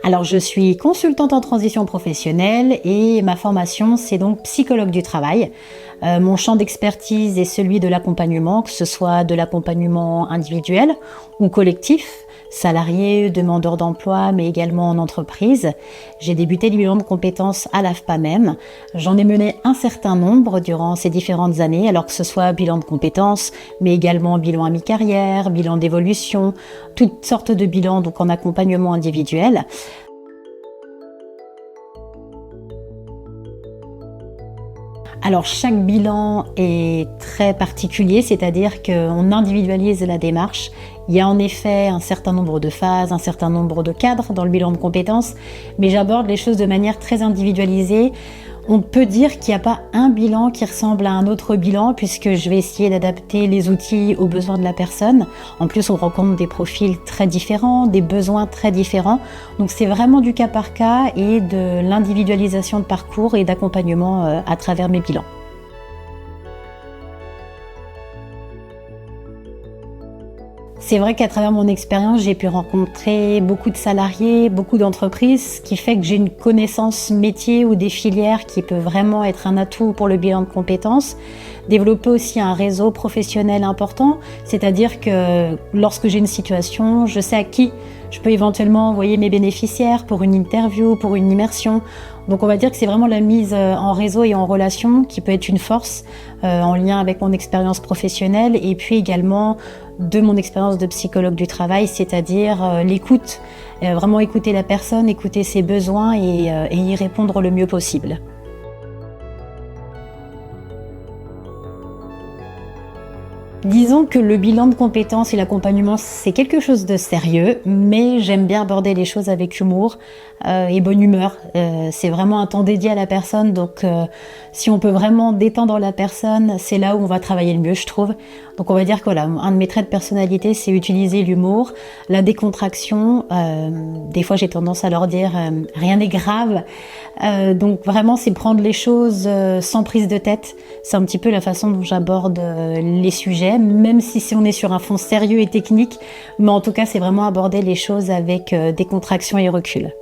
Alors, je suis consultante en transition professionnelle et ma formation, c'est donc psychologue du travail. Mon champ d'expertise est celui de l'accompagnement, que ce soit de l'accompagnement individuel ou collectif, salariés, demandeurs d'emploi, mais également en entreprise. J'ai débuté le bilan de compétences à l'AFPA même. J'en ai mené un certain nombre durant ces différentes années, alors que ce soit bilan de compétences, mais également bilan à mi-carrière, bilan d'évolution, toutes sortes de bilans donc en accompagnement individuel. Alors chaque bilan est très particulier, c'est-à-dire qu'on individualise la démarche. Il y a en effet un certain nombre de phases, un certain nombre de cadres dans le bilan de compétences, mais j'aborde les choses de manière très individualisée. On peut dire qu'il n'y a pas un bilan qui ressemble à un autre bilan puisque je vais essayer d'adapter les outils aux besoins de la personne. En plus, on rencontre des profils très différents, des besoins très différents. Donc c'est vraiment du cas par cas et de l'individualisation de parcours et d'accompagnement à travers mes bilans. C'est vrai qu'à travers mon expérience, j'ai pu rencontrer beaucoup de salariés, beaucoup d'entreprises, ce qui fait que j'ai une connaissance métier ou des filières qui peut vraiment être un atout pour le bilan de compétences. Développer aussi un réseau professionnel important, c'est-à-dire que lorsque j'ai une situation, je sais à qui je peux éventuellement envoyer mes bénéficiaires pour une interview, pour une immersion. Donc on va dire que c'est vraiment la mise en réseau et en relation qui peut être une force en lien avec mon expérience professionnelle et puis également de mon expérience de psychologue du travail, c'est-à-dire l'écoute, vraiment écouter la personne, écouter ses besoins et y répondre le mieux possible. Disons que le bilan de compétences et l'accompagnement, c'est quelque chose de sérieux, mais j'aime bien aborder les choses avec humour et bonne humeur. C'est vraiment un temps dédié à la personne, donc si on peut vraiment détendre la personne, c'est là où on va travailler le mieux, je trouve. Donc on va dire que voilà, un de mes traits de personnalité, c'est utiliser l'humour, la décontraction. Des fois, j'ai tendance à leur dire rien n'est grave. Donc vraiment, c'est prendre les choses sans prise de tête. C'est un petit peu la façon dont j'aborde les sujets, même si on est sur un fond sérieux et technique. Mais en tout cas, c'est vraiment aborder les choses avec décontraction et recul.